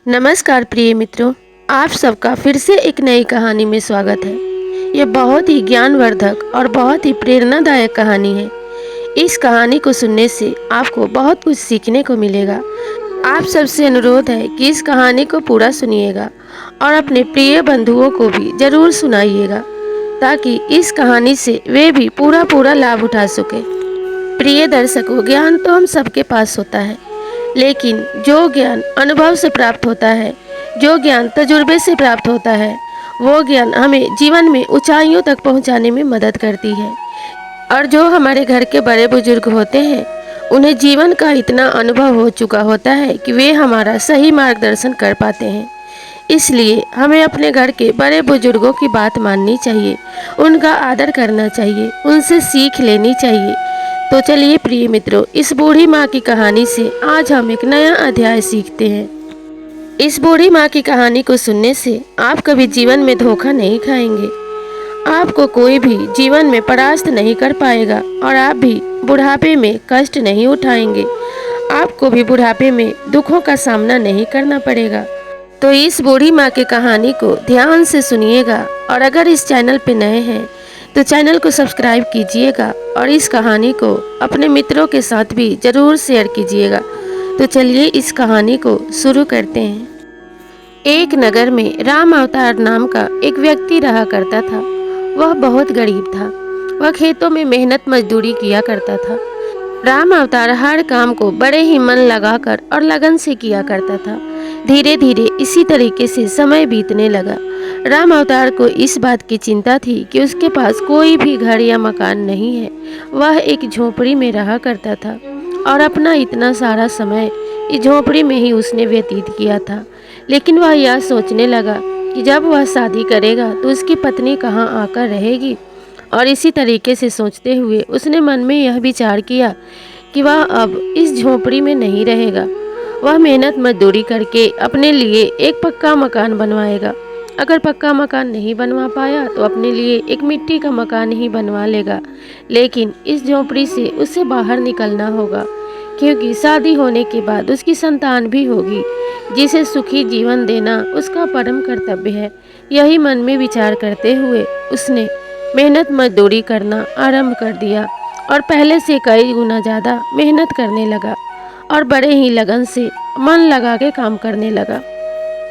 नमस्कार प्रिय मित्रों, आप सबका फिर से एक नई कहानी में स्वागत है। ये बहुत ही ज्ञानवर्धक और बहुत ही प्रेरणादायक कहानी है। इस कहानी को सुनने से आपको बहुत कुछ सीखने को मिलेगा। आप सबसे अनुरोध है कि इस कहानी को पूरा सुनिएगा और अपने प्रिय बंधुओं को भी जरूर सुनाइएगा, ताकि इस कहानी से वे भी पूरा लाभ उठा सके। प्रिय दर्शकों, ज्ञान तो हम सबके पास होता है, लेकिन जो ज्ञान अनुभव से प्राप्त होता है, जो ज्ञान तजुर्बे से प्राप्त होता है, वो ज्ञान हमें जीवन में ऊंचाइयों तक पहुंचाने में मदद करती है। और जो हमारे घर के बड़े बुजुर्ग होते हैं, उन्हें जीवन का इतना अनुभव हो चुका होता है कि वे हमारा सही मार्गदर्शन कर पाते हैं। इसलिए हमें अपने घर के बड़े बुजुर्गों की बात माननी चाहिए, उनका आदर करना चाहिए, उनसे सीख लेनी चाहिए। तो चलिए प्रिय मित्रों, इस बूढ़ी माँ की कहानी से आज हम एक नया अध्याय सीखते हैं। इस बूढ़ी माँ की कहानी को सुनने से आप कभी जीवन में धोखा नहीं खाएंगे। आपको कोई भी जीवन में परास्त नहीं कर पाएगा और आप भी बुढ़ापे में कष्ट नहीं उठाएंगे। आपको भी बुढ़ापे में दुखों का सामना नहीं करना पड़ेगा। तो इस बूढ़ी माँ की कहानी को ध्यान से सुनिएगा, और अगर इस चैनल पे नए हैं तो चैनल को सब्सक्राइब कीजिएगा और इस कहानी को अपने मित्रों के साथ भी जरूर शेयर कीजिएगा। तो चलिए इस कहानी को शुरू करते हैं। एक नगर में राम अवतार नाम का एक व्यक्ति रहा करता था। वह बहुत गरीब था। वह खेतों में मेहनत मजदूरी किया करता था। राम अवतार हर काम को बड़े ही मन लगाकर और लगन से किया करता था। धीरे धीरे इसी तरीके से समय बीतने लगा। राम अवतार को इस बात की चिंता थी कि उसके पास कोई भी घर या मकान नहीं है। वह एक झोपड़ी में रहा करता था और अपना इतना सारा समय इस झोपड़ी में ही उसने व्यतीत किया था। लेकिन वह यह सोचने लगा कि जब वह शादी करेगा तो उसकी पत्नी कहाँ आकर रहेगी। और इसी तरीके से सोचते हुए उसने मन में यह विचार किया कि वह अब इस झोपड़ी में नहीं रहेगा। वह मेहनत मजदूरी करके अपने लिए एक पक्का मकान बनवाएगा। अगर पक्का मकान नहीं बनवा पाया तो अपने लिए एक मिट्टी का मकान ही बनवा लेगा। लेकिन इस झोपड़ी से उसे बाहर निकलना होगा, क्योंकि शादी होने के बाद उसकी संतान भी होगी, जिसे सुखी जीवन देना उसका परम कर्तव्य है। यही मन में विचार करते हुए उसने मेहनत मजदूरी करना आरंभ कर दिया और पहले से कई गुना ज़्यादा मेहनत करने लगा और बड़े ही लगन से मन लगा के काम करने लगा।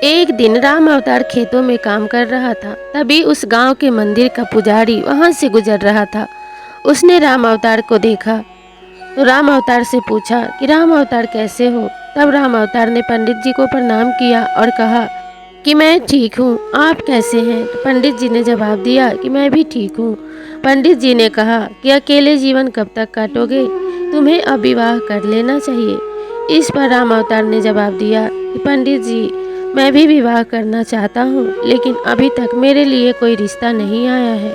एक दिन राम अवतार खेतों में काम कर रहा था। तभी उस गांव के मंदिर का पुजारी वहां से गुजर रहा था। उसने राम अवतार को देखा तो राम अवतार से पूछा कि राम अवतार कैसे हो। तब राम अवतार ने पंडित जी को प्रणाम किया और कहा कि मैं ठीक हूँ, आप कैसे हैं। तो पंडित जी ने जवाब दिया कि मैं भी ठीक हूँ। पंडित जी ने कहा कि अकेले जीवन कब तक काटोगे, तुम्हें अब विवाह कर लेना चाहिए। इस पर राम अवतार ने जवाब दिया कि पंडित जी, मैं भी विवाह करना चाहता हूँ, लेकिन अभी तक मेरे लिए कोई रिश्ता नहीं आया है।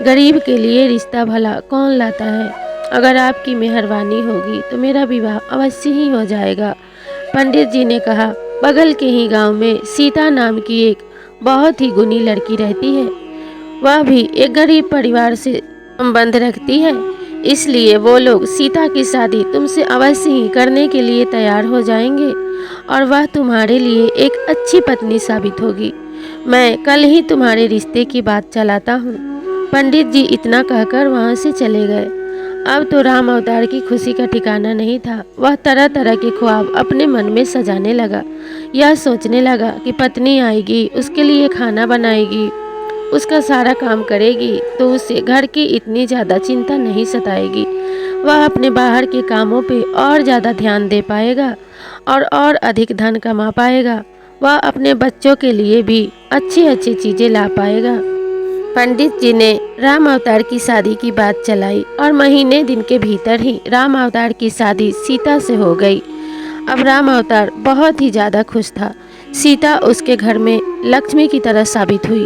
गरीब के लिए रिश्ता भला कौन लाता है। अगर आपकी मेहरबानी होगी तो मेरा विवाह अवश्य ही हो जाएगा। पंडित जी ने कहा, बगल के ही गांव में सीता नाम की एक बहुत ही गुणी लड़की रहती है। वह भी एक गरीब परिवार से संबंध रखती है, इसलिए वो लोग सीता की शादी तुमसे अवश्य ही करने के लिए तैयार हो जाएंगे और वह तुम्हारे लिए एक अच्छी पत्नी साबित होगी। मैं कल ही तुम्हारे रिश्ते की बात चलाता हूँ। पंडित जी इतना कहकर वहाँ से चले गए। अब तो राम अवतार की खुशी का ठिकाना नहीं था। वह तरह तरह के ख्वाब अपने मन में सजाने लगा। यह सोचने लगा कि पत्नी आएगी, उसके लिए खाना बनाएगी, उसका सारा काम करेगी, तो उसे घर की इतनी ज़्यादा चिंता नहीं सताएगी। वह अपने बाहर के कामों पे और ज़्यादा ध्यान दे पाएगा और अधिक धन कमा पाएगा। वह अपने बच्चों के लिए भी अच्छी अच्छी चीज़ें ला पाएगा। पंडित जी ने राम अवतार की शादी की बात चलाई और महीने दिन के भीतर ही राम अवतार की शादी सीता से हो गई। अब राम अवतार बहुत ही ज़्यादा खुश था। सीता उसके घर में लक्ष्मी की तरह साबित हुई।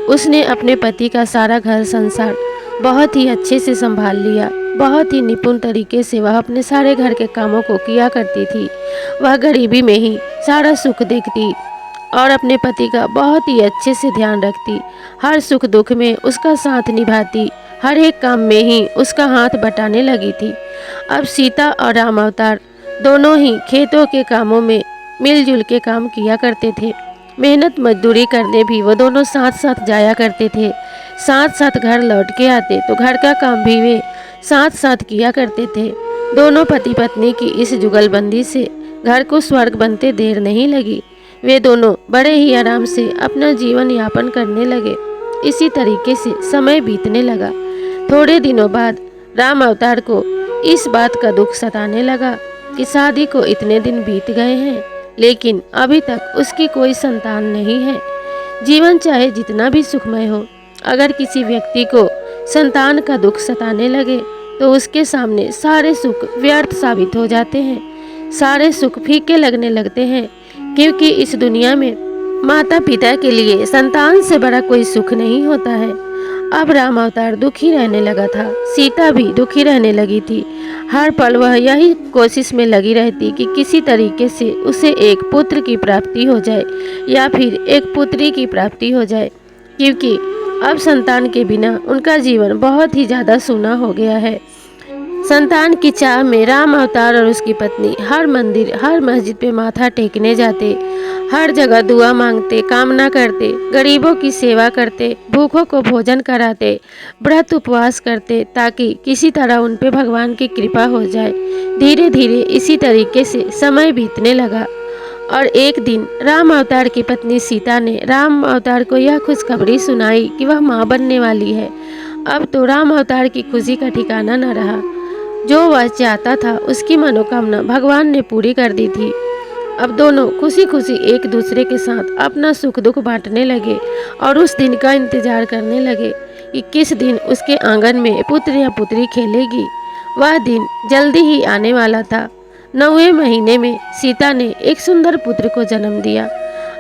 उसने अपने पति का सारा घर संसार बहुत ही अच्छे से संभाल लिया। बहुत ही निपुण तरीके से वह अपने सारे घर के कामों को किया करती थी। वह गरीबी में ही सारा सुख देखती और अपने पति का बहुत ही अच्छे से ध्यान रखती। हर सुख दुख में उसका साथ निभाती, हर एक काम में ही उसका हाथ बटाने लगी थी। अब सीता और राम अवतार दोनों ही खेतों के कामों में मिलजुल के काम किया करते थे। मेहनत मजदूरी करने भी वो दोनों साथ साथ जाया करते थे। साथ साथ घर लौट के आते तो घर का काम भी वे साथ साथ किया करते थे। दोनों पति पत्नी की इस जुगलबंदी से घर को स्वर्ग बनते देर नहीं लगी। वे दोनों बड़े ही आराम से अपना जीवन यापन करने लगे। इसी तरीके से समय बीतने लगा। थोड़े दिनों बाद राम अवतार को इस बात का दुख सताने लगा कि शादी को इतने दिन बीत गए हैं, लेकिन अभी तक उसकी कोई संतान नहीं है। जीवन चाहे जितना भी सुखमय हो, अगर किसी व्यक्ति को संतान का दुख सताने लगे तो उसके सामने सारे सुख व्यर्थ साबित हो जाते हैं। सारे सुख फीके लगने लगते हैं, क्योंकि इस दुनिया में माता पिता के लिए संतान से बड़ा कोई सुख नहीं होता है। अब राम अवतार दुखी रहने लगा था। सीता भी दुखी रहने लगी थी। हर पल वह यही कोशिश में लगी रहती कि किसी तरीके से उसे एक पुत्र की प्राप्ति हो जाए या फिर एक पुत्री की प्राप्ति हो जाए, क्योंकि अब संतान के बिना उनका जीवन बहुत ही ज़्यादा सूना हो गया है। संतान की चाह में राम अवतार और उसकी पत्नी हर मंदिर हर मस्जिद पे माथा टेकने जाते, हर जगह दुआ मांगते, कामना करते, गरीबों की सेवा करते, भूखों को भोजन कराते, व्रत उपवास करते, ताकि किसी तरह उन पे भगवान की कृपा हो जाए। धीरे धीरे इसी तरीके से समय बीतने लगा और एक दिन राम अवतार की पत्नी सीता ने राम अवतार को यह खुशखबरी सुनाई कि वह माँ बनने वाली है। अब तो राम अवतार की खुशी का ठिकाना न रहा। जो वह चाहता था उसकी मनोकामना भगवान ने पूरी कर दी थी। अब दोनों खुशी खुशी एक दूसरे के साथ अपना सुख दुख बांटने लगे और उस दिन का इंतजार करने लगे कि किस दिन उसके आंगन में पुत्र या पुत्री खेलेगी। वह दिन जल्दी ही आने वाला था। 9वें महीने में सीता ने एक सुंदर पुत्र को जन्म दिया।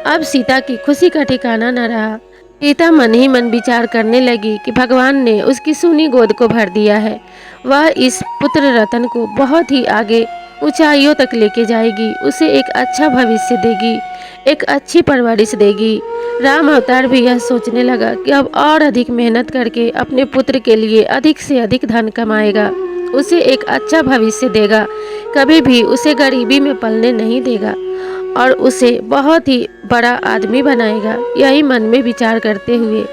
अब सीता की खुशी का ठिकाना न रहा। सीता मन ही मन विचार करने लगी कि भगवान ने उसकी सूनी गोद को भर दिया है। वह इस पुत्र रतन को बहुत ही आगे ऊंचाइयों तक लेके जाएगी, उसे एक अच्छा भविष्य देगी, एक अच्छी परवरिश देगी। राम अवतार भी यह सोचने लगा कि अब और अधिक मेहनत करके अपने पुत्र के लिए अधिक से अधिक धन कमाएगा, उसे एक अच्छा भविष्य देगा, कभी भी उसे गरीबी में पलने नहीं देगा और उसे बहुत ही बड़ा आदमी बनाएगा। यही मन में विचार करते हुए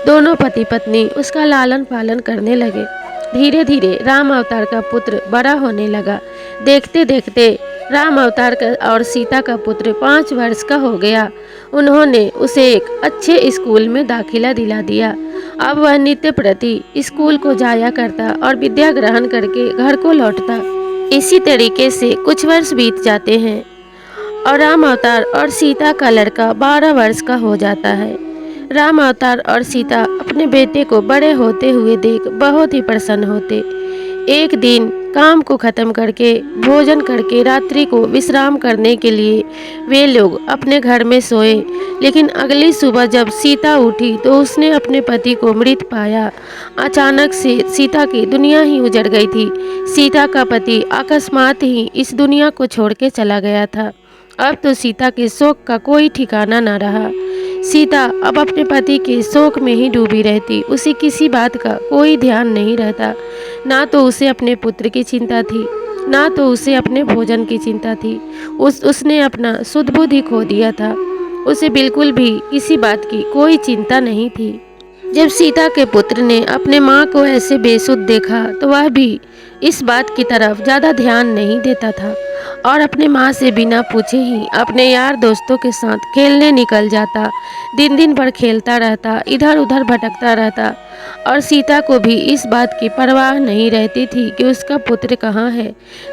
दोनों पति पत्नी उसका लालन पालन करने लगे। धीरे धीरे राम अवतार का पुत्र बड़ा होने लगा। देखते देखते राम अवतार का और सीता का पुत्र 5 वर्ष का हो गया। उन्होंने उसे एक अच्छे स्कूल में दाखिला दिला दिया। अब वह नित्य प्रति स्कूल को जाया करता और विद्या ग्रहण करके घर को लौटता। इसी तरीके से कुछ वर्ष बीत जाते हैं और राम अवतार और सीता का लड़का 12 वर्ष का हो जाता है। राम अवतार और सीता अपने बेटे को बड़े होते हुए देख बहुत ही प्रसन्न होते। एक दिन काम को खत्म करके भोजन करके रात्रि को विश्राम करने के लिए वे लोग अपने घर में सोए, लेकिन अगली सुबह जब सीता उठी तो उसने अपने पति को मृत पाया। अचानक से सीता की दुनिया ही उजड़ गई थी। सीता का पति अकस्मात ही इस दुनिया को छोड़ के चला गया था। अब तो सीता के शोक का कोई ठिकाना न रहा। सीता अब अपने पति के शोक में ही डूबी रहती। उसे किसी बात का कोई ध्यान नहीं रहता। ना तो उसे अपने पुत्र की चिंता थी, ना तो उसे अपने भोजन की चिंता थी। उसने अपना सुध बुद्धि खो दिया था। उसे बिल्कुल भी किसी बात की कोई चिंता नहीं थी। जब सीता के पुत्र ने अपने माँ को ऐसे बेसुध देखा तो वह भी इस बात की तरफ ज़्यादा ध्यान नहीं देता था और अपने माँ से बिना पूछे ही अपने यार दोस्तों के साथ खेलने निकल जाता। दिन दिन भर खेलता रहता, इधर उधर भटकता रहता और सीता को भी इस बात की परवाह नहीं रहती थी कि उसका पुत्र कहाँ है।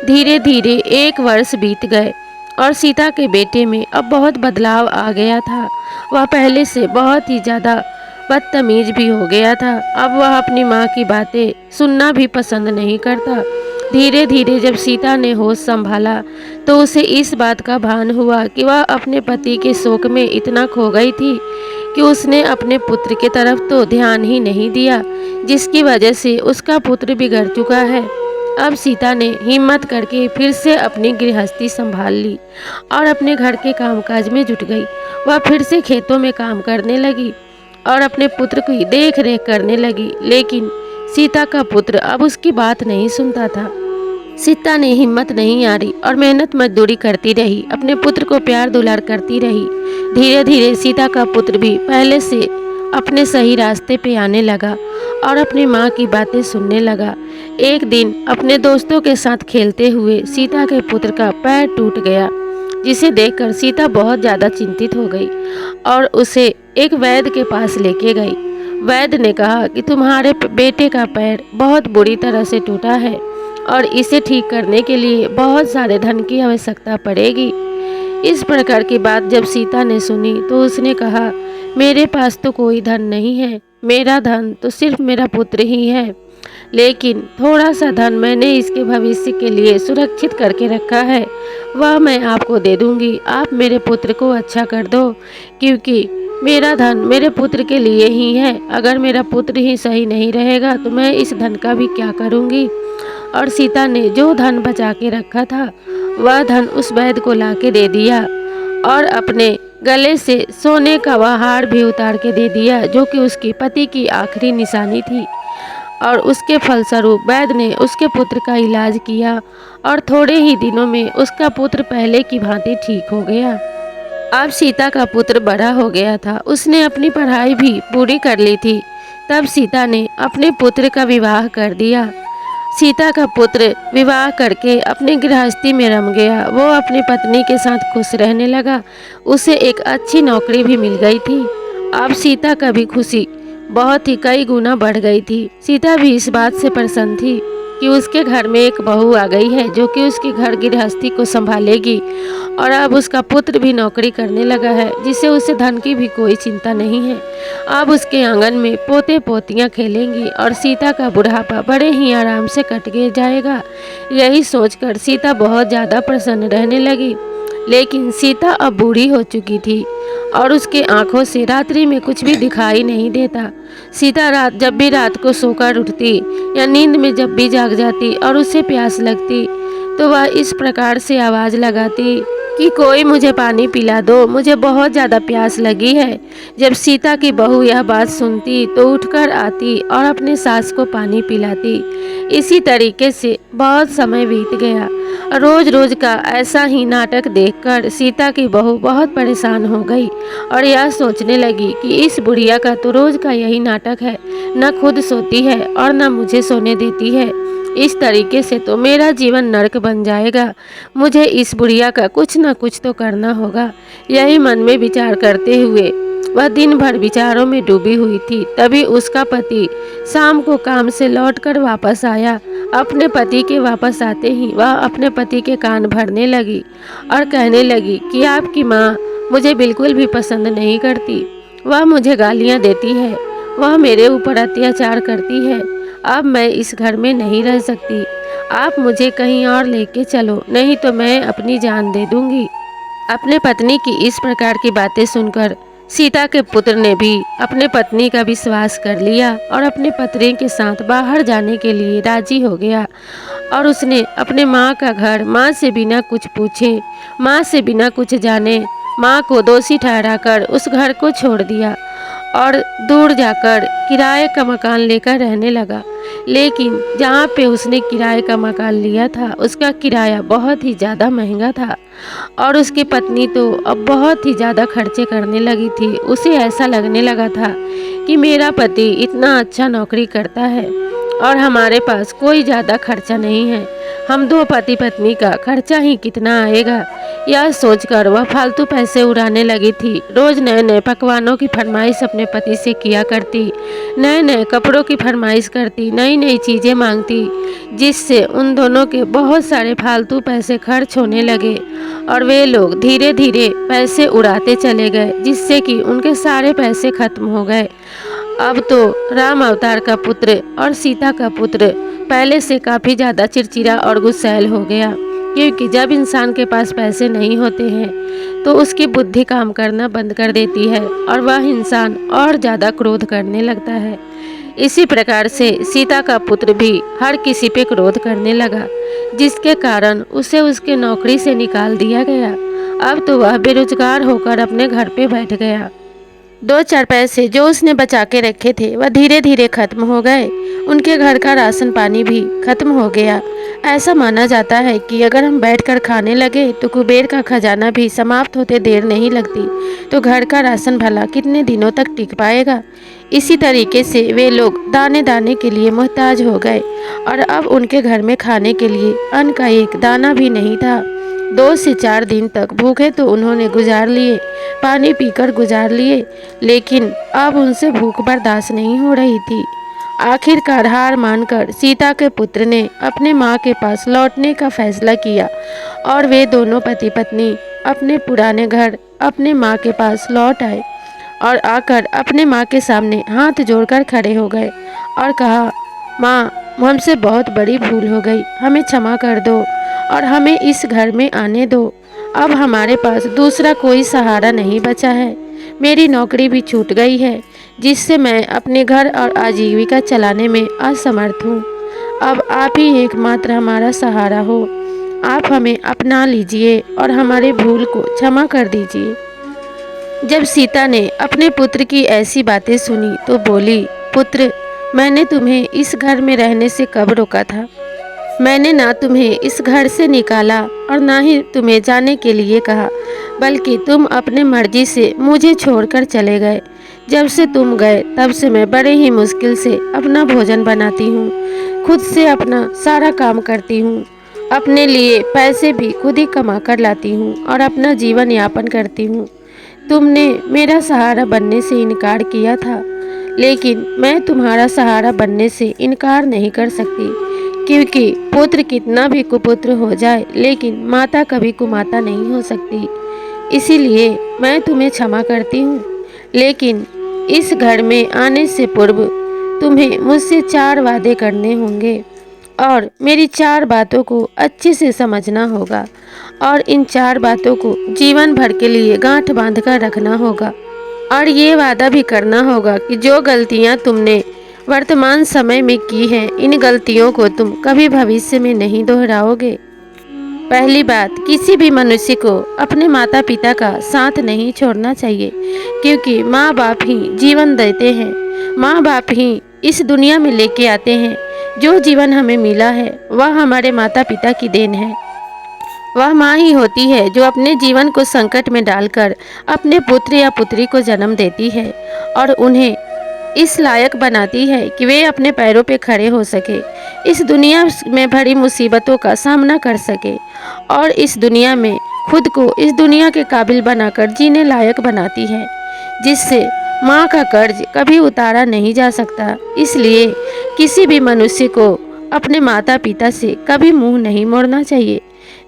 धीरे धीरे 1 वर्ष बीत गए और सीता के बेटे में अब बहुत बदलाव आ गया था। वह पहले से बहुत ही ज़्यादा बदतमीज भी हो गया था। अब वह अपनी माँ की बातें सुनना भी पसंद नहीं करता। धीरे धीरे जब सीता ने होश संभाला तो उसे इस बात का भान हुआ कि वह अपने पति के शोक में इतना खो गई थी कि उसने अपने पुत्र की तरफ तो ध्यान ही नहीं दिया, जिसकी वजह से उसका पुत्र बिगड़ चुका है। अब सीता ने हिम्मत करके फिर से अपनी गृहस्थी संभाल ली और अपने घर के कामकाज में जुट गई। वह फिर से खेतों में काम करने लगी और अपने पुत्र की देख रेख करने लगी, लेकिन सीता का पुत्र अब उसकी बात नहीं सुनता था। सीता ने हिम्मत नहीं हारी और मेहनत मजदूरी करती रही, अपने पुत्र को प्यार दुलार करती रही। धीरे धीरे सीता का पुत्र भी पहले से अपने सही रास्ते पे आने लगा और अपनी माँ की बातें सुनने लगा। एक दिन अपने दोस्तों के साथ खेलते हुए सीता के पुत्र का पैर टूट गया, जिसे देखकर सीता बहुत ज़्यादा चिंतित हो गई और उसे एक वैद्य के पास लेके गई। वैद्य ने कहा कि तुम्हारे बेटे का पैर बहुत बुरी तरह से टूटा है और इसे ठीक करने के लिए बहुत सारे धन की आवश्यकता पड़ेगी। इस प्रकार की बात जब सीता ने सुनी तो उसने कहा, मेरे पास तो कोई धन नहीं है, मेरा धन तो सिर्फ मेरा पुत्र ही है, लेकिन थोड़ा सा धन मैंने इसके भविष्य के लिए सुरक्षित करके रखा है, वह मैं आपको दे दूंगी। आप मेरे पुत्र को अच्छा कर दो, क्योंकि मेरा धन मेरे पुत्र के लिए ही है। अगर मेरा पुत्र ही सही नहीं रहेगा तो मैं इस धन का भी क्या करूंगी। और सीता ने जो धन बचा के रखा था वह धन उस वैद्य को लाके दे दिया और अपने गले से सोने का वह हार भी उतार के दे दिया, जो कि उसके पति की आखिरी निशानी थी। और उसके फलस्वरूप वैद्य ने उसके पुत्र का इलाज किया और थोड़े ही दिनों में उसका पुत्र पहले की भांति ठीक हो गया। अब सीता का पुत्र बड़ा हो गया था, उसने अपनी पढ़ाई भी पूरी कर ली थी। तब सीता ने अपने पुत्र का विवाह कर दिया। सीता का पुत्र विवाह करके अपनी गृहस्थी में रम गया। वो अपनी पत्नी के साथ खुश रहने लगा। उसे एक अच्छी नौकरी भी मिल गई थी। अब सीता का भी खुशी बहुत ही कई गुना बढ़ गई थी। सीता भी इस बात से प्रसन्न थी कि उसके घर में एक बहू आ गई है जो कि उसकी घर गृहस्थी को संभालेगी। और अब उसका पुत्र भी नौकरी करने लगा है, जिससे उसे धन की भी कोई चिंता नहीं है। अब उसके आंगन में पोते पोतियां खेलेंगी और सीता का बुढ़ापा बड़े ही आराम से कट के जाएगा। यही सोचकर सीता बहुत ज़्यादा प्रसन्न रहने लगी। लेकिन सीता अब बूढ़ी हो चुकी थी और उसके आंखों से रात्रि में कुछ भी दिखाई नहीं देता। सीता जब भी रात को सोकर उठती या नींद में जब भी जाग जाती और उसे प्यास लगती तो वह इस प्रकार से आवाज़ लगाती कि कोई मुझे पानी पिला दो, मुझे बहुत ज़्यादा प्यास लगी है। जब सीता की बहू यह बात सुनती तो उठकर आती और अपने सास को पानी पिलाती। इसी तरीके से बहुत समय बीत गया। रोज रोज का ऐसा ही नाटक देखकर सीता की बहू बहुत परेशान हो गई और यह सोचने लगी कि इस बुढ़िया का तो रोज का यही नाटक है, न खुद सोती है और न मुझे सोने देती है। इस तरीके से तो मेरा जीवन नरक बन जाएगा। मुझे इस बुढ़िया का कुछ न कुछ तो करना होगा। यही मन में विचार करते हुए वह दिन भर विचारों में डूबी हुई थी। तभी उसका पति शाम को काम से लौटकर वापस आया। अपने पति के वापस आते ही वह अपने पति के कान भरने लगी और कहने लगी कि आपकी माँ मुझे बिल्कुल भी पसंद नहीं करती। वह मुझे गालियाँ देती है, वह मेरे ऊपर अत्याचार करती है। अब मैं इस घर में नहीं रह सकती। आप मुझे कहीं और लेके चलो, नहीं तो मैं अपनी जान दे दूंगी। अपने पत्नी की इस प्रकार की बातें सुनकर सीता के पुत्र ने भी अपने पत्नी का विश्वास कर लिया और अपने पत्नी के साथ बाहर जाने के लिए राजी हो गया। और उसने अपने माँ का घर माँ से बिना कुछ पूछे, माँ से बिना कुछ जाने, माँ को दोषी ठहराकर उस घर को छोड़ दिया और दूर जाकर किराए का मकान लेकर रहने लगा। लेकिन जहाँ पे उसने किराए का मकान लिया था उसका किराया बहुत ही ज़्यादा महंगा था और उसकी पत्नी तो अब बहुत ही ज़्यादा खर्चे करने लगी थी। उसे ऐसा लगने लगा था कि मेरा पति इतना अच्छा नौकरी करता है और हमारे पास कोई ज़्यादा खर्चा नहीं है, हम दो पति पत्नी का खर्चा ही कितना आएगा। यह सोचकर वह फालतू पैसे उड़ाने लगी थी। रोज़ नए नए पकवानों की फरमाइश अपने पति से किया करती, नए नए कपड़ों की फरमाइश करती, नई नई चीज़ें मांगती, जिससे उन दोनों के बहुत सारे फालतू पैसे खर्च होने लगे और वे लोग धीरे धीरे पैसे उड़ाते चले गए, जिससे कि उनके सारे पैसे खत्म हो गए। अब तो राम अवतार का पुत्र और सीता का पुत्र पहले से काफ़ी ज़्यादा चिड़चिड़ा और गुस्सैल हो गया, क्योंकि जब इंसान के पास पैसे नहीं होते हैं तो उसकी बुद्धि काम करना बंद कर देती है और वह इंसान और ज़्यादा क्रोध करने लगता है। इसी प्रकार से सीता का पुत्र भी हर किसी पे क्रोध करने लगा, जिसके कारण उसे उसके नौकरी से निकाल दिया गया। अब तो वह बेरोजगार होकर अपने घर पे बैठ गया। 2-4 पैसे जो उसने बचा के रखे थे वह धीरे धीरे खत्म हो गए। उनके घर का राशन पानी भी खत्म हो गया। ऐसा माना जाता है कि अगर हम बैठकर खाने लगे तो कुबेर का खजाना भी समाप्त होते देर नहीं लगती, तो घर का राशन भला कितने दिनों तक टिक पाएगा। इसी तरीके से वे लोग दाने दाने के लिए मोहताज हो गए और अब उनके घर में खाने के लिए अन्न का एक दाना भी नहीं था। 2 से 4 दिन तक भूखे तो उन्होंने गुजार लिए, पानी पीकर गुजार लिए, लेकिन अब उनसे भूख बर्दाश्त नहीं हो रही थी। आखिरकार हार मानकर सीता के पुत्र ने अपने माँ के पास लौटने का फैसला किया और वे दोनों पति पत्नी अपने पुराने घर अपने माँ के पास लौट आए और आकर अपने माँ के सामने हाथ जोड़कर खड़े हो गए और कहा, माँ, हमसे बहुत बड़ी भूल हो गई, हमें क्षमा कर दो और हमें इस घर में आने दो। अब हमारे पास दूसरा कोई सहारा नहीं बचा है। मेरी नौकरी भी छूट गई है, जिससे मैं अपने घर और आजीविका चलाने में असमर्थ हूँ। अब आप ही एकमात्र हमारा सहारा हो। आप हमें अपना लीजिए और हमारे भूल को क्षमा कर दीजिए। जब सीता ने अपने पुत्र की ऐसी बातें सुनी तो बोली, पुत्र, मैंने तुम्हें इस घर में रहने से कब रोका था? मैंने ना तुम्हें इस घर से निकाला और ना ही तुम्हें जाने के लिए कहा, बल्कि तुम अपने मर्जी से मुझे छोड़कर चले गए। जब से तुम गए तब से मैं बड़े ही मुश्किल से अपना भोजन बनाती हूँ, खुद से अपना सारा काम करती हूँ, अपने लिए पैसे भी खुद ही कमा कर लाती हूँ और अपना जीवन यापन करती हूँ। तुमने मेरा सहारा बनने से इनकार किया था, लेकिन मैं तुम्हारा सहारा बनने से इनकार नहीं कर सकती, क्योंकि पुत्र कितना भी कुपुत्र हो जाए लेकिन माता कभी कुमाता नहीं हो सकती। इसीलिए मैं तुम्हें क्षमा करती हूँ, लेकिन इस घर में आने से पूर्व तुम्हें मुझसे 4 वादे करने होंगे और मेरी 4 बातों को अच्छे से समझना होगा और इन 4 बातों को जीवन भर के लिए गांठ बांध कर रखना होगा। और ये वादा भी करना होगा कि जो गलतियाँ तुमने वर्तमान समय में की है, इन गलतियों को तुम कभी भविष्य में नहीं दोहराओगे। पहली बात, किसी भी मनुष्य को अपने माता पिता का साथ नहीं छोड़ना चाहिए, क्योंकि माँ बाप ही जीवन देते हैं, माँ बाप ही इस दुनिया में लेके आते हैं। जो जीवन हमें मिला है वह हमारे माता पिता की देन है। वह माँ ही होती है जो अपने जीवन को संकट में डालकर अपने पुत्र या पुत्री को जन्म देती है और उन्हें इस लायक बनाती है कि वे अपने पैरों पे खड़े हो सके, इस दुनिया में भरी मुसीबतों का सामना कर सके और इस दुनिया में खुद को इस दुनिया के काबिल बनाकर जीने लायक बनाती है, जिससे माँ का कर्ज कभी उतारा नहीं जा सकता। इसलिए किसी भी मनुष्य को अपने माता पिता से कभी मुंह नहीं मोड़ना चाहिए।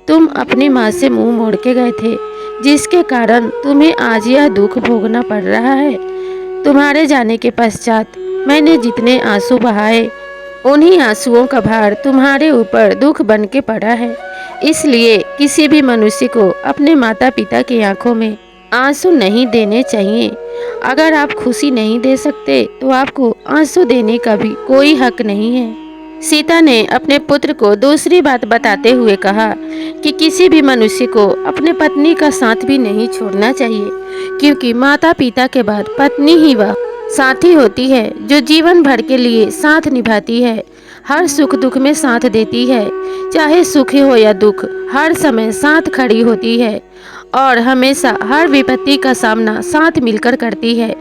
तुम अपनी माँ से मुंह मोड़ के गए थे, जिसके कारण तुम्हें आज यह दुख भोगना पड़ रहा है। तुम्हारे जाने के पश्चात मैंने जितने आंसू बहाए, उन्हीं आंसुओं का भार तुम्हारे ऊपर दुख बन के पड़ा है। इसलिए किसी भी मनुष्य को अपने माता पिता की आंखों में आंसू नहीं देने चाहिए। अगर आप खुशी नहीं दे सकते तो आपको आंसू देने का भी कोई हक नहीं है। सीता ने अपने पुत्र को दूसरी बात बताते हुए कहा कि किसी भी मनुष्य को अपने पत्नी का साथ भी नहीं छोड़ना चाहिए, क्योंकि माता पिता के बाद पत्नी ही वह साथी होती है जो जीवन भर के लिए साथ निभाती है, हर सुख दुख में साथ देती है, चाहे सुख हो या दुख, हर समय साथ खड़ी होती है और हमेशा हर विपत्ति का सामना साथ मिलकर करती है।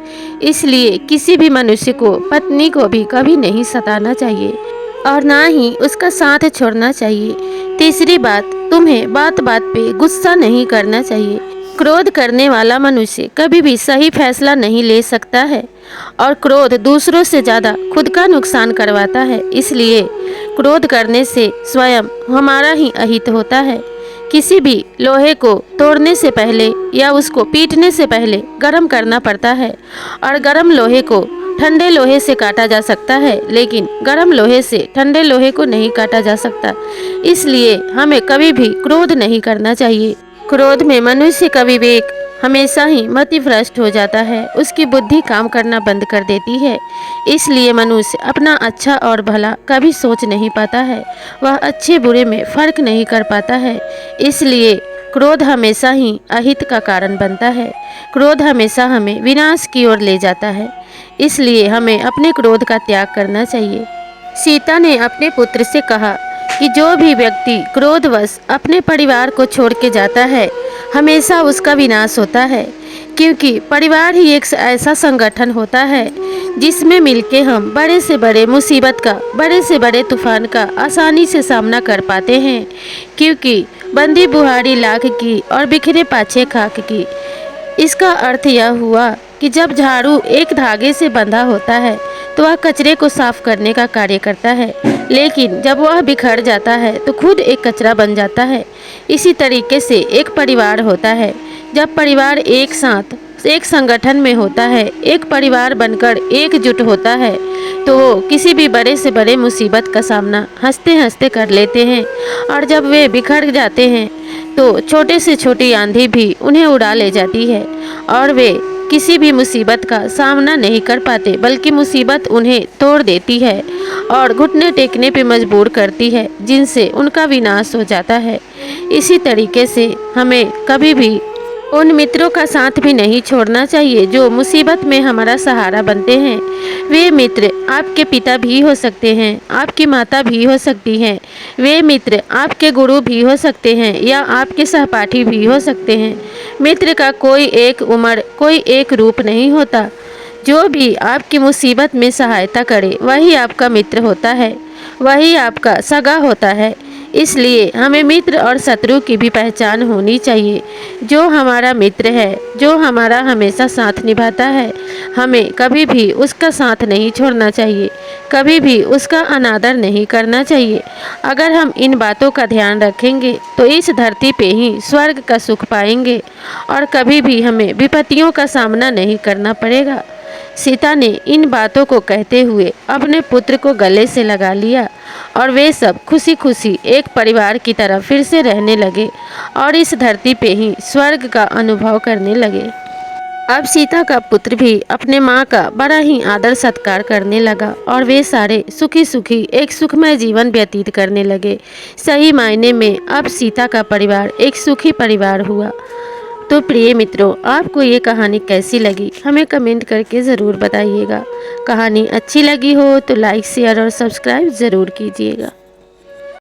इसलिए किसी भी मनुष्य को पत्नी को भी कभी नहीं सताना चाहिए और ना ही उसका साथ छोड़ना चाहिए। तीसरी बात, तुम्हें बात बात पे गुस्सा नहीं करना चाहिए। क्रोध करने वाला मनुष्य कभी भी सही फैसला नहीं ले सकता है और क्रोध दूसरों से ज़्यादा खुद का नुकसान करवाता है। इसलिए क्रोध करने से स्वयं हमारा ही अहित होता है। किसी भी लोहे को तोड़ने से पहले या उसको पीटने से पहले गर्म करना पड़ता है और गर्म लोहे को ठंडे लोहे से काटा जा सकता है, लेकिन गर्म लोहे से ठंडे लोहे को नहीं काटा जा सकता। इसलिए हमें कभी भी क्रोध नहीं करना चाहिए। क्रोध में मनुष्य का विवेक हमेशा ही मतिभ्रष्ट हो जाता है, उसकी बुद्धि काम करना बंद कर देती है। इसलिए मनुष्य अपना अच्छा और भला कभी सोच नहीं पाता है, वह अच्छे बुरे में फर्क नहीं कर पाता है। इसलिए क्रोध हमेशा ही अहित का कारण बनता है। क्रोध हमेशा हमें विनाश की ओर ले जाता है। इसलिए हमें अपने क्रोध का त्याग करना चाहिए। सीता ने अपने पुत्र से कहा कि जो भी व्यक्ति क्रोधवश अपने परिवार को छोड़ के जाता है, हमेशा उसका विनाश होता है। क्योंकि परिवार ही एक ऐसा संगठन होता है जिसमें मिलके हम बड़े से बड़े मुसीबत का, बड़े से बड़े तूफान का आसानी से सामना कर पाते हैं। क्योंकि बंदी बुहारी लाख की और बिखरे पाछे खाक की। इसका अर्थ यह हुआ कि जब झाड़ू एक धागे से बंधा होता है तो वह कचरे को साफ करने का कार्य करता है, लेकिन जब वह बिखर जाता है तो खुद एक कचरा बन जाता है। इसी तरीके से एक परिवार होता है। जब परिवार एक साथ एक संगठन में होता है, एक परिवार बनकर एकजुट होता है, तो वो किसी भी बड़े से बड़े मुसीबत का सामना हंसते हंसते कर लेते हैं। और जब वे बिखर जाते हैं तो छोटे से छोटी आंधी भी उन्हें उड़ा ले जाती है और वे किसी भी मुसीबत का सामना नहीं कर पाते, बल्कि मुसीबत उन्हें तोड़ देती है और घुटने टेकने पे मजबूर करती है, जिनसे उनका विनाश हो जाता है। इसी तरीके से हमें कभी भी उन मित्रों का साथ भी नहीं छोड़ना चाहिए जो मुसीबत में हमारा सहारा बनते हैं। वे मित्र आपके पिता भी हो सकते हैं, आपकी माता भी हो सकती हैं, वे मित्र आपके गुरु भी हो सकते हैं या आपके सहपाठी भी हो सकते हैं। मित्र का कोई एक उम्र, कोई एक रूप नहीं होता। जो भी आपकी मुसीबत में सहायता करे वही आपका मित्र होता है, वही आपका सगा होता है। इसलिए हमें मित्र और शत्रु की भी पहचान होनी चाहिए। जो हमारा मित्र है, जो हमारा हमेशा साथ निभाता है, हमें कभी भी उसका साथ नहीं छोड़ना चाहिए, कभी भी उसका अनादर नहीं करना चाहिए। अगर हम इन बातों का ध्यान रखेंगे तो इस धरती पे ही स्वर्ग का सुख पाएंगे और कभी भी हमें विपत्तियों का सामना नहीं करना पड़ेगा। सीता ने इन बातों को कहते हुए अपने पुत्र को गले से लगा लिया और वे सब खुशी खुशी एक परिवार की तरह फिर से रहने लगे और इस धरती पे ही स्वर्ग का अनुभव करने लगे। अब सीता का पुत्र भी अपने माँ का बड़ा ही आदर सत्कार करने लगा और वे सारे सुखी सुखी एक सुखमय जीवन व्यतीत करने लगे। सही मायने में अब सीता का परिवार एक सुखी परिवार हुआ। तो प्रिय मित्रों, आपको ये कहानी कैसी लगी हमें कमेंट करके ज़रूर बताइएगा। कहानी अच्छी लगी हो तो लाइक, शेयर और सब्सक्राइब ज़रूर कीजिएगा।